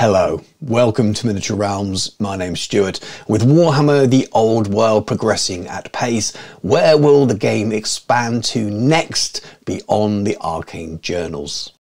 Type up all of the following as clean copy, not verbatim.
Hello, welcome to Miniature Realms. My name's Stuart. With Warhammer the Old World progressing at pace, where will the game expand to next beyond the Arcane Journals?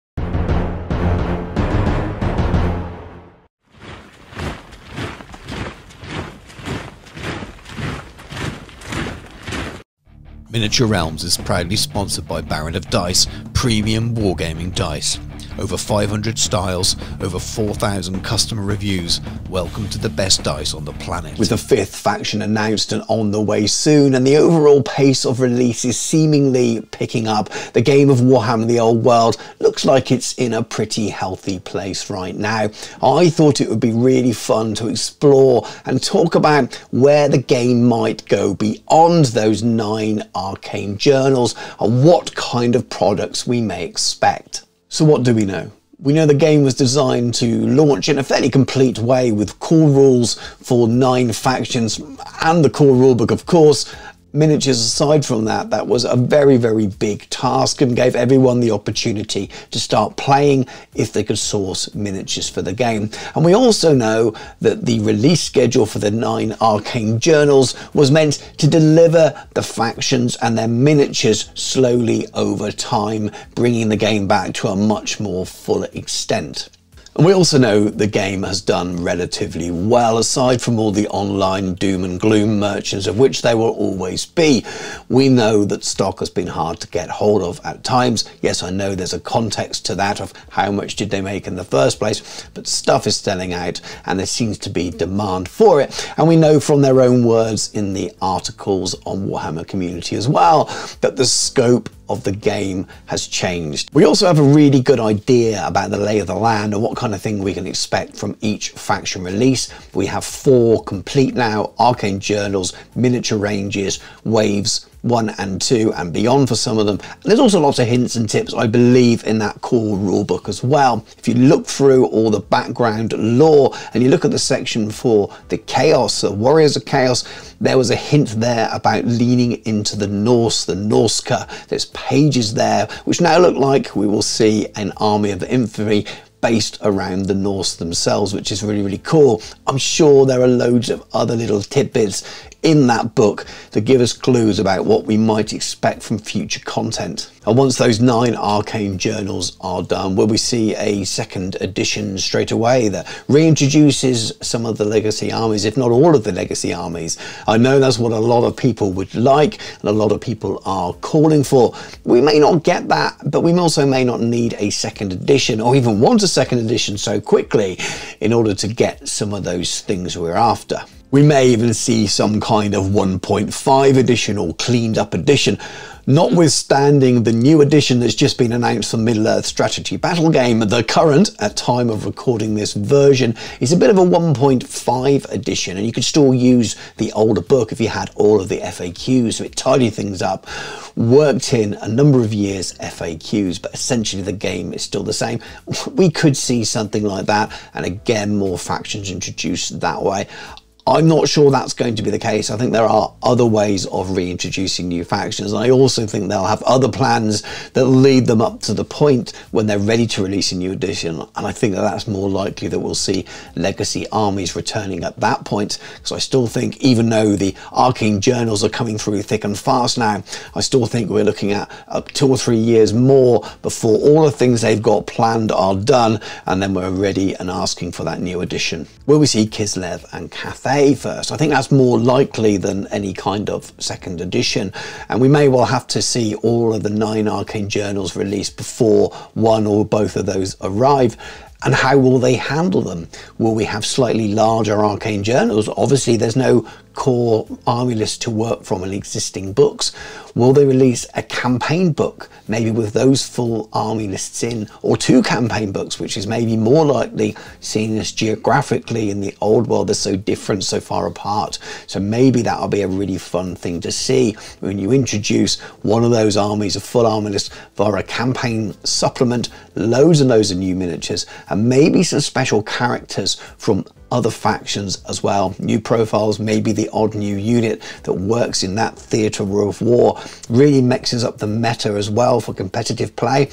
Miniature Realms is proudly sponsored by Baron of Dice, premium wargaming dice. Over 500 styles, over 4,000 customer reviews. Welcome to the best dice on the planet. With the 5th faction announced and on the way soon, and the overall pace of releases seemingly picking up, the game of Warhammer the Old World looks like it's in a pretty healthy place right now. I thought it would be really fun to explore and talk about where the game might go beyond those 9 Arcane Journals and what kind of products we may expect. So what do we know? We know the game was designed to launch in a fairly complete way with core rules for 9 factions and the core rulebook, of course. Miniatures aside from that, that was a very big task and gave everyone the opportunity to start playing if they could source miniatures for the game. And we also know that the release schedule for the 9 Arcane Journals was meant to deliver the factions and their miniatures slowly over time, bringing the game back to a much more full extent. And we also know the game has done relatively well, aside from all the online doom and gloom merchants, of which there will always be. We know that stock has been hard to get hold of at times. Yes, I know there's a context to that of how much did they make in the first place, but stuff is selling out and there seems to be demand for it. And we know from their own words in the articles on Warhammer Community as well, that the scope of the game has changed. We also have a really good idea about the lay of the land and what kind of thing we can expect from each faction release. We have 4 complete now Arcane Journals, miniature ranges, waves 1 and 2 and beyond for some of them. And there's also lots of hints and tips, I believe, in that core rulebook as well. If you look through all the background lore and you look at the section for the Chaos, the Warriors of Chaos, there was a hint there about leaning into the Norse, the Norska. There's pages there which now look like we will see an army of infantry based around the Norse themselves, which is really cool. I'm sure there are loads of other little tidbits in that book that give us clues about what we might expect from future content. And once those 9 Arcane Journals are done, will we see a 2nd edition straight away that reintroduces some of the legacy armies, if not all of the legacy armies? I know that's what a lot of people would like and a lot of people are calling for. We may not get that, but we also may not need a 2nd edition or even want a 2nd edition so quickly in order to get some of those things we're after. We may even see some kind of 1.5 edition or cleaned up edition, notwithstanding the new edition that's just been announced for Middle-earth strategy battle game. The current, at time of recording this version, is a bit of a 1.5 edition, and you could still use the older book if you had all of the FAQs, so it tidied things up, worked in a number of years FAQs, but essentially the game is still the same. We could see something like that, and again, more factions introduced that way. I'm not sure that's going to be the case. I think there are other ways of reintroducing new factions. And I also think they'll have other plans that lead them up to the point when they're ready to release a new edition. And I think that that's more likely that we'll see legacy armies returning at that point. Because I still think, even though the Arcane Journals are coming through thick and fast now, I still think we're looking at 2 or 3 years more before all the things they've got planned are done. And then we're ready and asking for that new edition. Will we see Kislev and Cathay first? I think that's more likely than any kind of 2nd edition, and we may well have to see all of the 9 Arcane Journals released before one or both of those arrive. And how will they handle them? Will we have slightly larger Arcane Journals? Obviously there's no core army list to work from in existing books. Will they release a campaign book, maybe with those full army lists in, or 2 campaign books, which is maybe more likely, seeing as geographically in the old world they're so different, so far apart. So maybe that'll be a really fun thing to see when you introduce one of those armies, a full army list, via a campaign supplement, loads and loads of new miniatures, and maybe some special characters from other factions as well. New profiles, maybe the odd new unit that works in that theatre of war, really mixes up the meta as well for competitive play.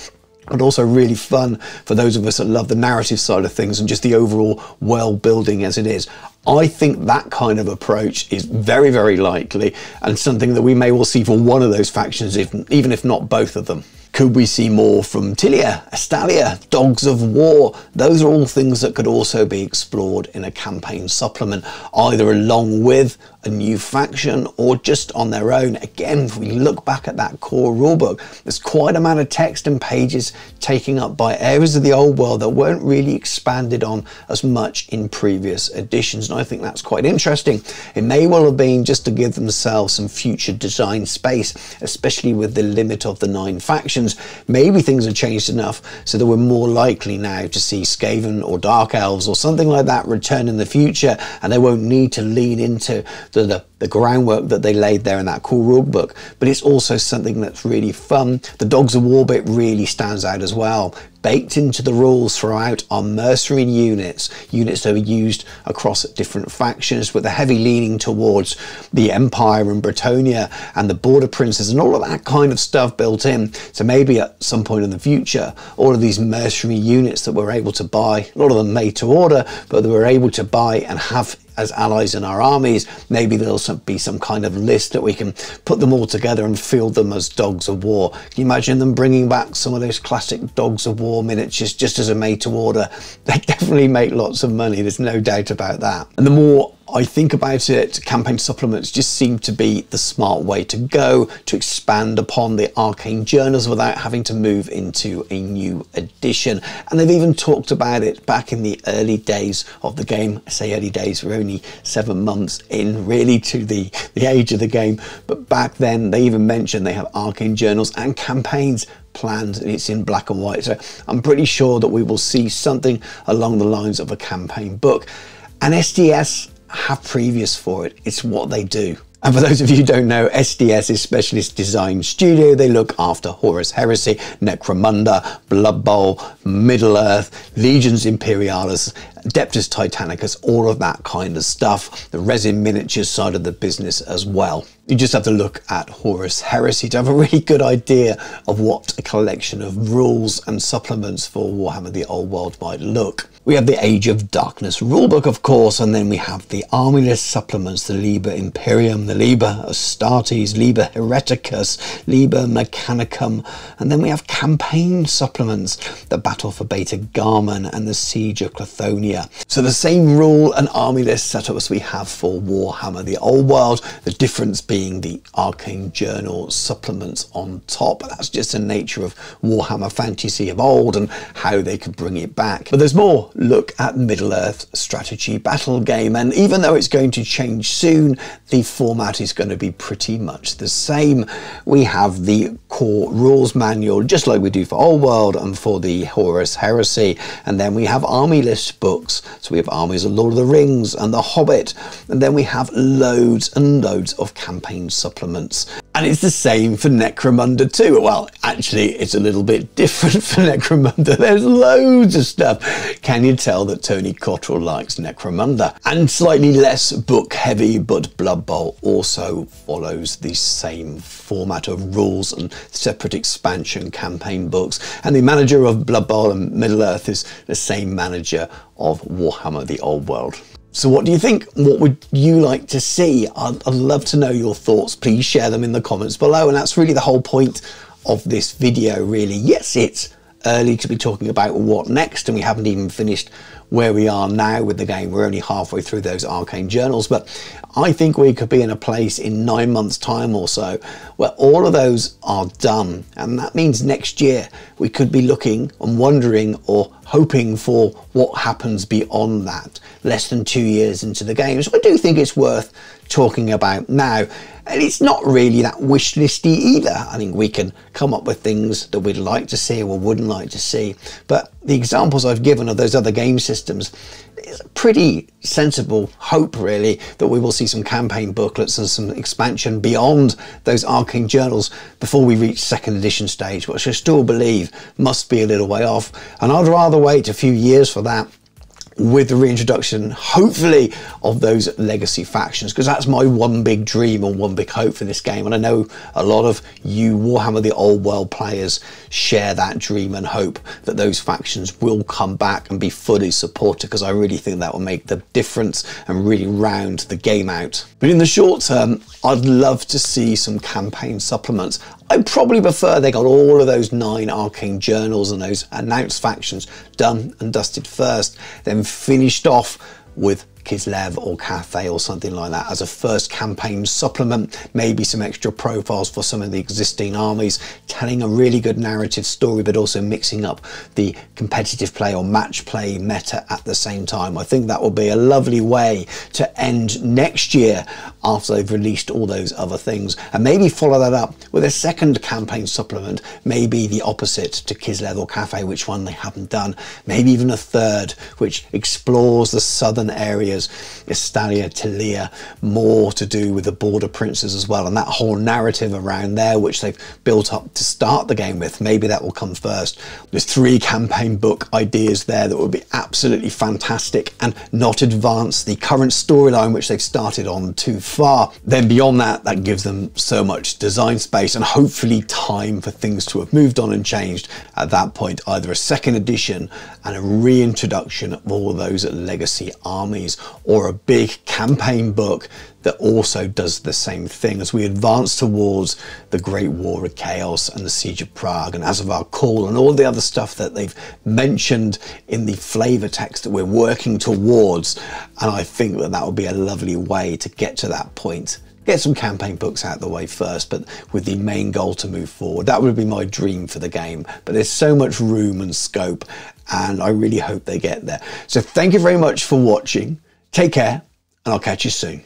but also really fun for those of us that love the narrative side of things and just the overall world building as it is. I think that kind of approach is very, very likely, and something that we may well see for one of those factions, even if not both of them. Could we see more from Tilia, Estalia, Dogs of War? Those are all things that could also be explored in a campaign supplement, either along with a new faction or just on their own. Again, if we look back at that core rulebook, there's quite a amount of text and pages taken up by areas of the old world that weren't really expanded on as much in previous editions, and I think that's quite interesting. It may well have been just to give themselves some future design space, especially with the limit of the 9 factions. Maybe things have changed enough so that we're more likely now to see Skaven or Dark Elves or something like that return in the future, and they won't need to lean into the groundwork that they laid there in that cool rulebook. But it's also something that's really fun. The Dogs of War bit really stands out as well. Baked into the rules throughout are mercenary units that are used across different factions, with a heavy leaning towards the Empire and Bretonnia and the Border Princes and all of that kind of stuff built in. So maybe at some point in the future, all of these mercenary units that we're able to buy, a lot of them made to order, but that we're able to buy and have as allies in our armies, maybe there'll be some kind of list that we can put them all together and field them as Dogs of War. Can you imagine them bringing back some of those classic Dogs of War miniatures just as a made to order? They definitely make lots of money, there's no doubt about that. And the more I think about it, campaign supplements just seem to be the smart way to go to expand upon the Arcane Journals without having to move into a new edition. And they've even talked about it back in the early days of the game. I say early days, we're only 7 months in really to the age of the game, but back then they even mentioned they have Arcane Journals and campaigns planned, and it's in black and white. So I'm pretty sure that we will see something along the lines of a campaign book. And SDS have previous for it. It's what they do. And for those of you who don't know, SDS is Specialist Design Studio. They look after Horus Heresy, Necromunda, Blood Bowl, Middle-earth, Legions Imperialis, Adeptus Titanicus, all of that kind of stuff. The resin miniatures side of the business as well. You just have to look at Horus Heresy to have a really good idea of what a collection of rules and supplements for Warhammer the Old World might look. We have the Age of Darkness rulebook, of course, and then we have the army list supplements, the Liber Imperium, the Liber Astartes, Liber Hereticus, Liber Mechanicum, and then we have campaign supplements, the Battle for Beta Garman and the Siege of Clathonia. So the same rule and army list setup as we have for Warhammer the Old World, the difference being the Arcane Journal supplements on top. That's just the nature of Warhammer Fantasy of old and how they could bring it back. But there's more. Look at Middle-earth strategy battle game, and even though it's going to change soon, the format is going to be pretty much the same. We have the core rules manual just like we do for Old World and for the Horus Heresy, and then we have army list books. So we have armies of Lord of the Rings and the Hobbit, and then we have loads and loads of campaign supplements. And it's the same for Necromunda too. Well, actually, it's a little bit different for Necromunda. There's loads of stuff. Can you tell that Tony Cottrell likes Necromunda? And slightly less book heavy, but Blood Bowl also follows the same format of rules and separate expansion campaign books. And the manager of Blood Bowl and Middle-earth is the same manager of Warhammer the Old World. So what do you think? What would you like to see? I'd love to know your thoughts. Please share them in the comments below. And that's really the whole point of this video, really. Yes, it's early to be talking about what next, and we haven't even finished where we are now with the game. We're only halfway through those Arcane Journals, but I think we could be in a place in 9 months' time or so where all of those are done, and that means next year we could be looking and wondering or hoping for what happens beyond that, less than 2 years into the game. So I do think it's worth talking about now. And it's not really that wish listy either. I think we can come up with things that we'd like to see or wouldn't like to see. But the examples I've given of those other game systems is a pretty sensible hope, really, that we will see some campaign booklets and some expansion beyond those Arcane Journals before we reach second edition stage, which I still believe must be a little way off. And I'd rather wait a few years for that with the reintroduction, hopefully, of those legacy factions, because that's my one big dream and one big hope for this game. And I know a lot of you Warhammer the Old World players share that dream and hope that those factions will come back and be fully supported, because I really think that will make the difference and really round the game out. But in the short term, I'd love to see some campaign supplements. I probably prefer they got all of those 9 Arcane Journals and those announced factions done and dusted first, then finished off with Kislev or Cathay or something like that as a first campaign supplement, maybe some extra profiles for some of the existing armies, telling a really good narrative story, but also mixing up the competitive play or match play meta at the same time. I think that will be a lovely way to end next year after they've released all those other things, and maybe follow that up with a second campaign supplement, maybe the opposite to Kislev or Cathay, which one they haven't done, maybe even a third which explores the southern areas, Estalia, Tilia, more to do with the border princes as well, and that whole narrative around there which they've built up to start the game with. Maybe that will come first. There's 3 campaign book ideas there that would be absolutely fantastic and not advance the current storyline which they've started on too far. Then beyond that, that gives them so much design space and hopefully time for things to have moved on and changed at that point, either a second edition and a reintroduction of all of those legacy armies, or a big campaign book that also does the same thing as we advance towards the Great War of Chaos and the Siege of Prague and Azavar Call and all the other stuff that they've mentioned in the flavor text that we're working towards. And I think that that would be a lovely way to get to that point. Get some campaign books out of the way first, but with the main goal to move forward. That would be my dream for the game. But there's so much room and scope, and I really hope they get there. So thank you very much for watching. Take care, and I'll catch you soon.